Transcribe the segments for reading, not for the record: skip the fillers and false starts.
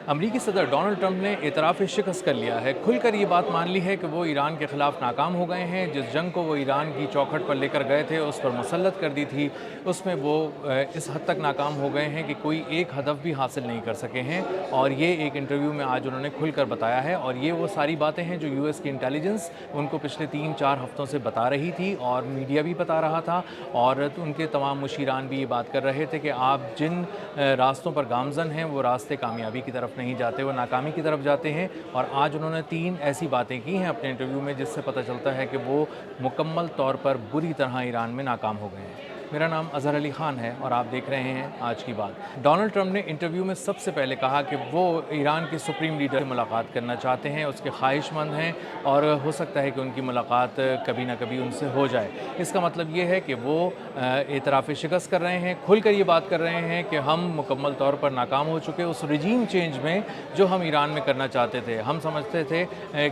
امریکی صدر Donald Trump نے اعتراف شکست کر لیا ہے، کھل کر یہ بات مان لی ہے کہ وہ ایران کے خلاف ناکام ہو گئے ہیں۔ جس جنگ کو وہ ایران کی چوکھٹ پر لے کر گئے تھے، اس پر مسلط کر دی تھی، اس میں وہ اس حد تک ناکام ہو گئے ہیں کہ کوئی ایک ہدف بھی حاصل نہیں کر سکے ہیں، اور یہ ایک انٹرویو میں آج انہوں نے کھل کر بتایا ہے۔ اور یہ وہ ساری باتیں ہیں جو US کی انٹیلیجنس ان کو پچھلے 3-4 ہفتوں سے بتا رہی تھی، اور میڈیا بھی بتا رہا تھا، اور ان کے تمام مشیران بھی یہ بات کر رہے تھے کہ آپ جن راستوں پر گامزن ہیں وہ راستے کامیابی کی طرف نہیں جاتے، وہ ناکامی کی طرف جاتے ہیں۔ اور آج انہوں نے 3 ایسی باتیں کی ہیں اپنے انٹرویو میں جس سے پتہ چلتا ہے کہ وہ مکمل طور پر بری طرح ایران میں ناکام ہو گئے ہیں۔ میرا نام اظہر علی خان ہے اور آپ دیکھ رہے ہیں آج کی بات۔ ڈونلڈ ٹرمپ نے انٹرویو میں سب سے پہلے کہا کہ وہ ایران کے سپریم لیڈر سے ملاقات کرنا چاہتے ہیں، اس کے خواہش مند ہیں، اور ہو سکتا ہے کہ ان کی ملاقات کبھی نہ کبھی ان سے ہو جائے۔ اس کا مطلب یہ ہے کہ وہ اعتراف شکست کر رہے ہیں، کھل کر یہ بات کر رہے ہیں کہ ہم مکمل طور پر ناکام ہو چکے اس رجیم چینج میں جو ہم ایران میں کرنا چاہتے تھے۔ ہم سمجھتے تھے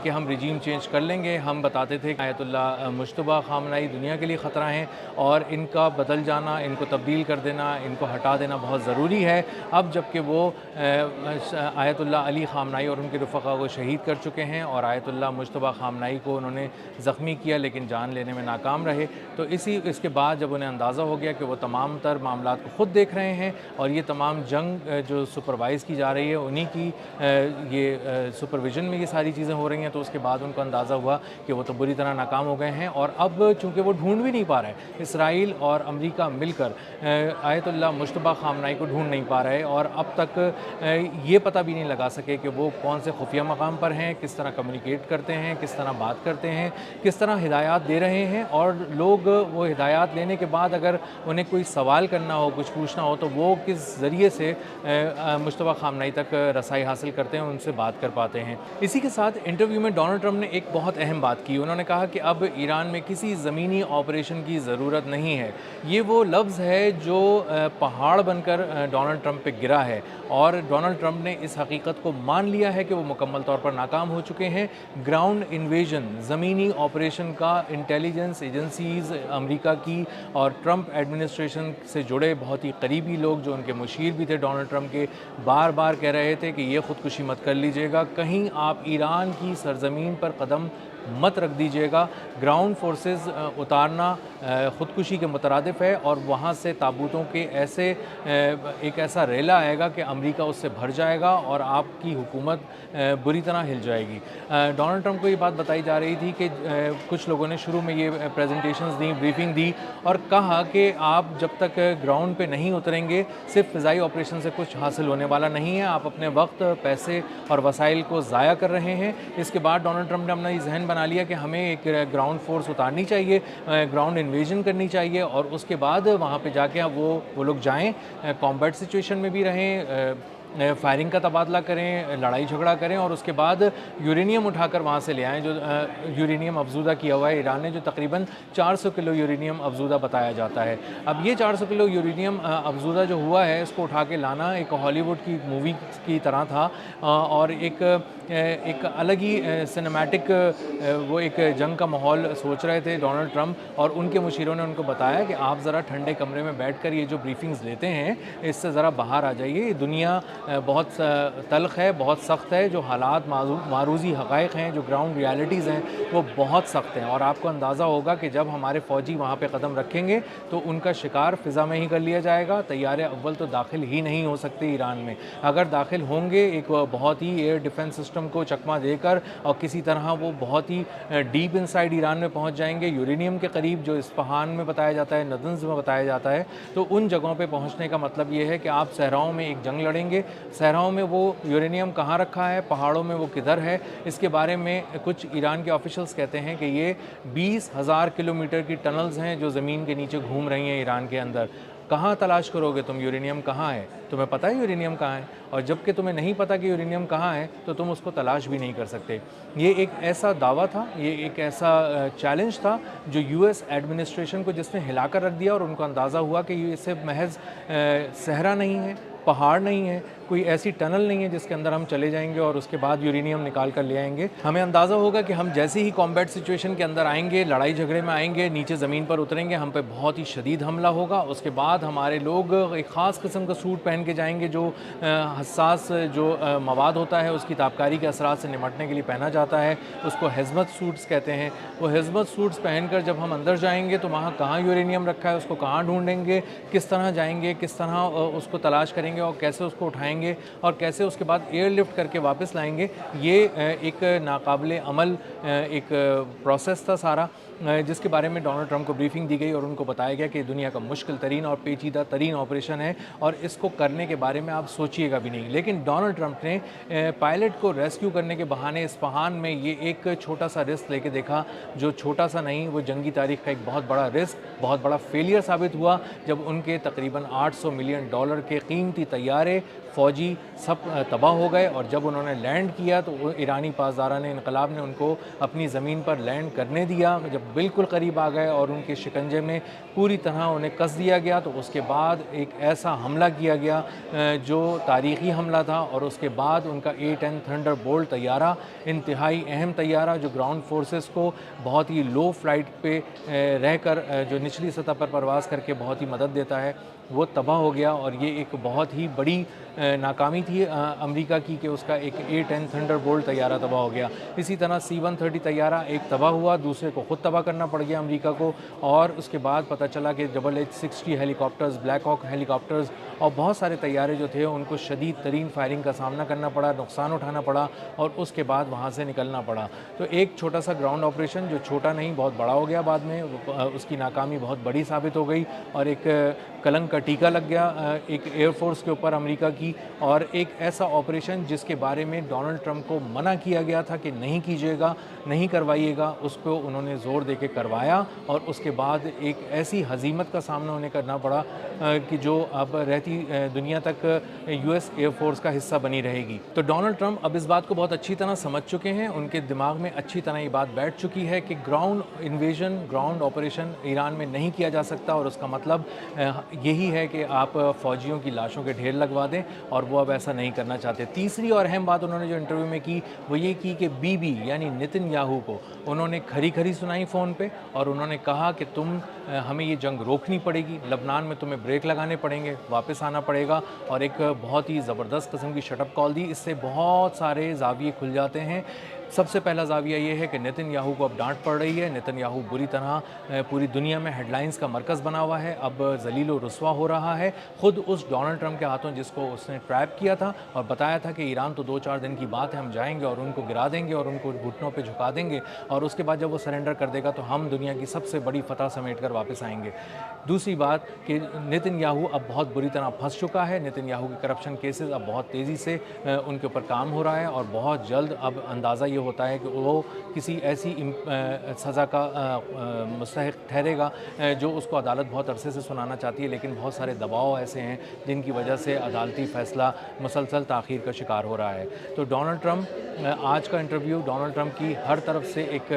کہ ہم رجیم چینج کر لیں گے، ہم بتاتے تھے کہ آیت اللہ مجتبیٰ خامنہئی دنیا کے لیے خطرہ ہیں، اور ان کا بدل جانا، ان کو تبدیل کر دینا، ان کو ہٹا دینا بہت ضروری ہے۔ اب جب کہ وہ آیت اللہ علی خامنہئی اور ان کے رفقا کو شہید کر چکے ہیں، اور آیت اللہ مجتبیٰ خامنہئی کو انہوں نے زخمی کیا لیکن جان لینے میں ناکام رہے، تو اس کے بعد جب انہیں اندازہ ہو گیا کہ وہ تمام تر معاملات کو خود دیکھ رہے ہیں، اور یہ تمام جنگ جو سپروائز کی جا رہی ہے انہی کی یہ سپرویژن میں یہ ساری چیزیں ہو رہی ہیں، تو اس کے بعد ان کو اندازہ ہوا کہ وہ تو بری طرح ناکام ہو گئے ہیں۔ اور اب چونکہ وہ ڈھونڈ بھی نہیں پا رہے، اسرائیل اور امریکہ مل کر آیت اللہ مجتبیٰ خامنہئی کو ڈھونڈ نہیں پا رہے، اور اب تک یہ پتہ بھی نہیں لگا سکے کہ وہ کون سے خفیہ مقام پر ہیں، کس طرح کمیونیکیٹ کرتے ہیں، کس طرح بات کرتے ہیں، کس طرح ہدایات دے رہے ہیں، اور لوگ وہ ہدایات لینے کے بعد اگر انہیں کوئی سوال کرنا ہو، کچھ پوچھنا ہو، تو وہ کس ذریعے سے مجتبیٰ خامنہئی تک رسائی حاصل کرتے ہیں، ان سے بات کر پاتے ہیں۔ اسی کے ساتھ انٹرویو میں ڈونلڈ ٹرمپ نے ایک بہت اہم بات کی، انہوں نے کہا کہ اب ایران میں کسی زمینی آپریشن کی ضرورت نہیں ہے۔ یہ وہ لفظ ہے جو پہاڑ بن کر ڈونلڈ ٹرمپ پہ گرا ہے، اور ڈونلڈ ٹرمپ نے اس حقیقت کو مان لیا ہے کہ وہ مکمل طور پر ناکام ہو چکے ہیں۔ گراؤنڈ انویژن، زمینی آپریشن کا انٹیلیجنس ایجنسیز امریکہ کی اور ٹرمپ ایڈمنسٹریشن سے جڑے بہت ہی قریبی لوگ جو ان کے مشیر بھی تھے ڈونلڈ ٹرمپ کے، بار بار کہہ رہے تھے کہ یہ خودکشی مت کر لیجئے گا، کہیں آپ ایران کی سرزمین پر قدم مت رکھ دیجیے گا۔ گراؤنڈ فورسز اتارنا خودکشی کے مترادف ہے، اور وہاں سے تابوتوں کے ایک ایسا ریلا آئے گا کہ امریکہ اس سے بھر جائے گا اور آپ کی حکومت بری طرح ہل جائے گی۔ ڈونلڈ ٹرمپ کو یہ بات بتائی جا رہی تھی کہ کچھ لوگوں نے شروع میں یہ پریزنٹیشنز دیں، بریفنگ دی، اور کہا کہ آپ جب تک گراؤنڈ پہ نہیں اتریں گے، صرف فضائی آپریشن سے کچھ حاصل ہونے والا نہیں ہے، آپ اپنے وقت، پیسے اور وسائل کو ضائع کر رہے ہیں۔ اس کے بعد ڈونلڈ ٹرمپ نے اپنا یہ ذہن بنا لیا کہ ہمیں ایک گراؤنڈ فورس اتارنی چاہیے، گراؤنڈ انویژن کرنی چاہیے، اور اس کے بعد وہاں پہ جا کے وہ لوگ جائیں، کامبیٹ سچویشن میں بھی رہیں، فائرنگ کا تبادلہ کریں، لڑائی جھگڑا کریں، اور اس کے بعد یورینیم اٹھا کر وہاں سے لے آئیں، جو یورینیم افزودہ کیا ہوا ہے ایران نے، جو تقریباً 400 کلو یورینیم افزودہ بتایا جاتا ہے۔ اب یہ 400 کلو یورینیم افزودہ جو ہوا ہے، اس کو اٹھا کے لانا ایک ہالی ووڈ کی مووی کی طرح تھا، اور ایک الگ ہی سنیمیٹک وہ ایک جنگ کا ماحول سوچ رہے تھے ڈونلڈ ٹرمپ، اور ان کے مشیروں نے ان کو بتایا کہ آپ ذرا ٹھنڈے کمرے میں بیٹھ کر یہ جو بریفنگز لیتے ہیں اس سے ذرا باہر آ جائیے، یہ دنیا بہت تلخ ہے، بہت سخت ہے، جو حالات معروضی حقائق ہیں، جو گراؤنڈ ریالٹیز ہیں، وہ بہت سخت ہیں، اور آپ کو اندازہ ہوگا کہ جب ہمارے فوجی وہاں پہ قدم رکھیں گے تو ان کا شکار فضا میں ہی کر لیا جائے گا، طیارے اول تو داخل ہی نہیں ہو سکتے ایران میں، اگر داخل ہوں گے ایک بہت ہی ایئر ڈیفنس سسٹم کو چکمہ دے کر، اور کسی طرح وہ بہت ہی ڈیپ انسائیڈ ایران میں پہنچ جائیں گے، یورینیم کے قریب جو اصفہان میں بتایا جاتا ہے، نتنز میں بتایا جاتا ہے، تو ان جگہوں پہ پہنچنے کا مطلب یہ ہے کہ آپ صحراؤں میں ایک جنگ لڑیں گے۔ صحراؤں میں وہ یورینیم کہاں رکھا ہے، پہاڑوں میں وہ کدھر ہے، اس کے بارے میں کچھ ایران کے آفیشلز کہتے ہیں کہ یہ 20,000 کلومیٹر کی ٹنلز ہیں جو زمین کے نیچے گھوم رہی ہیں ایران کے اندر۔ کہاں تلاش کرو گے تم یورینیم کہاں ہے؟ تمہیں پتہ ہے یورینیم کہاں ہے؟ اور جب کہ تمہیں نہیں پتہ کہ یورینیم کہاں ہے تو تم اس کو تلاش بھی نہیں کر سکتے۔ یہ ایک ایسا دعویٰ تھا، یہ ایک ایسا چیلنج تھا جو US ایڈمنسٹریشن کو جس نے ہلا کر رکھ دیا، اور ان کو اندازہ ہوا کہ یہ صرف محض صحرا نہیں ہے، پہاڑ نہیں ہے، کوئی ایسی ٹنل نہیں ہے جس کے اندر ہم چلے جائیں گے اور اس کے بعد یورینیم نکال کر لے آئیں گے. ہمیں اندازہ ہوگا کہ ہم جیسے ہی کامبیٹ سچویشن کے اندر آئیں گے, لڑائی جھگڑے میں آئیں گے, نیچے زمین پر اتریں گے, ہم پہ بہت ہی شدید حملہ ہوگا. اس کے بعد ہمارے لوگ ایک خاص قسم کا سوٹ پہن کے جائیں گے جو حساس جو مواد ہوتا ہے اس کی تابکاری کے اثرات سے نمٹنے کے لیے پہنا جاتا ہے, اس کو ہیزمت سوٹس کہتے ہیں. وہ ہیزمت سوٹس پہن کر جب ہم اندر جائیں گے تو وہاں کہاں یورینیم رکھا ہے اس کو کہاں ڈھونڈیں گے, کس طرح جائیں گے, کس طرح اس کو تلاش کریں گے اور کیسے اس کو اٹھائیں گے اور کیسے اس کے بعد ایئر لفٹ کر کے واپس لائیں گے. یہ ایک ناقابل عمل ایک پروسیس تھا سارا, جس کے بارے میں ڈونلڈ ٹرمپ کو بریفنگ دی گئی اور ان کو بتایا گیا کہ دنیا کا مشکل ترین اور پیچیدہ ترین آپریشن ہے اور اس کو کرنے کے بارے میں آپ سوچیے گا بھی نہیں. لیکن ڈونلڈ ٹرمپ نے پائلٹ کو ریسکیو کرنے کے بہانے اصفہان میں یہ ایک چھوٹا سا رسک لے کے دیکھا, جو چھوٹا سا نہیں, وہ جنگی تاریخ کا ایک بہت بڑا رسک, بہت بڑا فیلئر ثابت ہوا جب ان کے تقریباً $800 ملین کے قیمتی طیارے فوجی سب تباہ ہو گئے. اور جب انہوں نے لینڈ کیا تو ایرانی پاسداران انقلاب نے ان کو اپنی زمین پر لینڈ کرنے دیا. جب بالکل قریب آ گئے اور ان کے شکنجے میں پوری طرح انہیں کس دیا گیا تو اس کے بعد ایک ایسا حملہ کیا گیا جو تاریخی حملہ تھا. اور اس کے بعد ان کا A-10 تھنڈر بولٹ طیارہ, انتہائی اہم طیارہ جو گراؤنڈ فورسز کو بہت ہی لو فلائٹ پہ رہ کر جو نچلی سطح پر پرواز کر کے بہت ہی مدد دیتا ہے, وہ تباہ ہو گیا. اور یہ ایک بہت ہی بڑی ناکامی تھی امریکہ کی کہ اس کا ایک A-10 تھنڈر بولٹ طیارہ تباہ ہو گیا. اسی طرح C-130 طیارہ ایک تباہ ہوا, دوسرے کو خود تباہ کرنا پڑ گیا امریکہ کو. اور اس کے بعد پتہ چلا کہ H-60 ہیلی کاپٹرز, بلیک ہاک ہیلی کاپٹرز اور بہت سارے طیارے جو تھے ان کو شدید ترین فائرنگ کا سامنا کرنا پڑا, نقصان اٹھانا پڑا اور اس کے بعد وہاں سے نکلنا پڑا. تو ایک چھوٹا سا گراؤنڈ آپریشن جو چھوٹا نہیں بہت بڑا ہو گیا بعد میں, اس کی ناکامی بہت بڑی ثابت ہو گئی اور ایک کلنک کا ٹیکہ لگ گیا ایک ایئر فورس کے اوپر امریکہ کی. اور ایک ایسا آپریشن جس کے بارے میں ڈونلڈ ٹرمپ کو منع کیا گیا تھا کہ نہیں کیجیے گا, نہیں کروائیے گا, اس کو انہوں نے زور دے کے کروایا. اور اس کے بعد ایک ایسی ہزیمت کا سامنا انہیں کرنا پڑا کہ جو اب رہتی دنیا تک US ایئر فورس کا حصہ بنی رہے گی. تو ڈونلڈ ٹرمپ اب اس بات کو بہت اچھی طرح سمجھ چکے ہیں, ان کے دماغ میں اچھی طرح یہ بات بیٹھ چکی ہے کہ ground invasion, ground operation Iran میں نہیں کیا جا سکتا. اور اس کا مطلب یہی ہے کہ آپ فوجیوں کی لاشوں کے ڈھیر لگوا دیں, اور وہ اب ایسا نہیں کرنا چاہتے. تیسری اور اہم بات انہوں نے جو انٹرویو میں کی وہ یہ کی کہ بی یعنی نتن یاہو کو انہوں نے کھری سنائی فون پہ, اور انہوں نے کہا کہ ہمیں یہ جنگ روکنی پڑے گی, لبنان میں تمہیں بریک لگانے پڑیں گے, واپس آنا پڑے گا. اور ایک بہت ہی زبردست قسم کی شٹ اپ کال دی. اس سے بہت سارے زاویے کھل جاتے ہیں. سب سے پہلا زاویہ یہ ہے کہ نتن یاہو کو اب ڈانٹ پڑ رہی ہے. نتن یاہو بری طرح پوری دنیا میں ہیڈ لائنز کا مرکز بنا ہوا ہے, اب ذلیل و رسوا ہو رہا ہے خود اس ڈونلڈ ٹرمپ کے ہاتھوں جس کو اس نے ٹریپ کیا تھا اور بتایا تھا کہ ایران تو 2-4 دن کی بات ہے, ہم جائیں گے اور ان کو گرا دیں گے اور ان کو گھٹنوں پہ جھکا دیں گے, اور اس کے بعد جب وہ سرنڈر کر دے گا تو ہم دنیا کی سب سے بڑی فتح سمیٹ کر واپس آئیں گے. دوسری بات کہ نتن یاہو اب بہت بری طرح پھنس چکا ہے. نتن یاہو کے کرپشن کیسز اب بہت تیزی سے ان کے اوپر کام ہو رہا ہے, اور بہت جلد اب اندازہ یہ ہوتا ہے کہ وہ کسی ایسی سزا کا مستحق ٹھہرے گا جو اس کو عدالت بہت عرصے سے سنانا چاہتی ہے, لیکن بہت سارے دباؤ ایسے ہیں جن کی وجہ سے عدالتی فیصلہ مسلسل تاخیر کا شکار ہو رہا ہے. تو ڈونلڈ ٹرمپ آج کا انٹرویو ڈونلڈ ٹرمپ کی ہر طرف سے ایک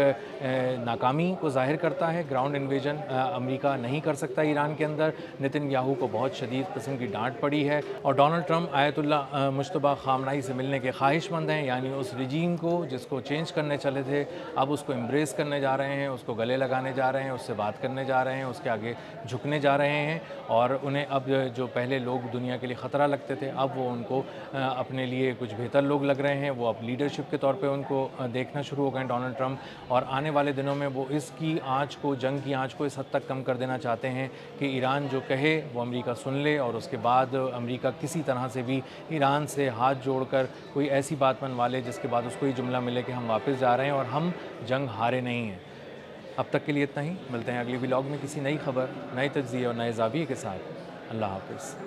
ناکامی کو ظاہر کرتا ہے. گراؤنڈ انویژن امریکہ نہیں کر سکتا ایران کے اندر. نتن یاہو کو بہت شدید قسم کی ڈانٹ پڑی ہے, اور ڈونلڈ ٹرمپ آیت اللہ مجتبیٰ خامنائی سے ملنے کے خواہش مند ہیں, یعنی اس رجیم کو جس کو چینج کرنے چلے تھے اب اس کو امبریس کرنے جا رہے ہیں, اس کو گلے لگانے جا رہے ہیں, اس سے بات کرنے جا رہے ہیں, اس کے آگے جھکنے جا رہے ہیں. اور انہیں اب جو پہلے لوگ دنیا کے لیے خطرہ لگتے تھے اب وہ ان کو اپنے لیے کچھ بہتر لوگ لگ رہے ہیں. وہ اب لیڈرشپ کے طور پہ ان کو دیکھنا شروع ہو گئے ڈونلڈ ٹرمپ, اور آنے والے دنوں میں وہ اس کی آنچ کو, جنگ کی آنچ کو اس حد تک کم کر دینا چاہتے ہیں کہ ایران جو کہے وہ امریکہ سن لے, اور اس کے بعد امریکہ کسی طرح سے بھی ایران سے ہاتھ جوڑ کر کوئی ایسی بات منوا لے جس کے بعد اس کو یہ جملہ ملے کہ ہم واپس جا رہے ہیں اور ہم جنگ ہارے نہیں ہیں. اب تک کے لیے اتنا ہی. ملتے ہیں اگلی ولاگ میں کسی نئی خبر, نئے تجزیے اور نئے زاویے کے ساتھ. اللہ حافظ.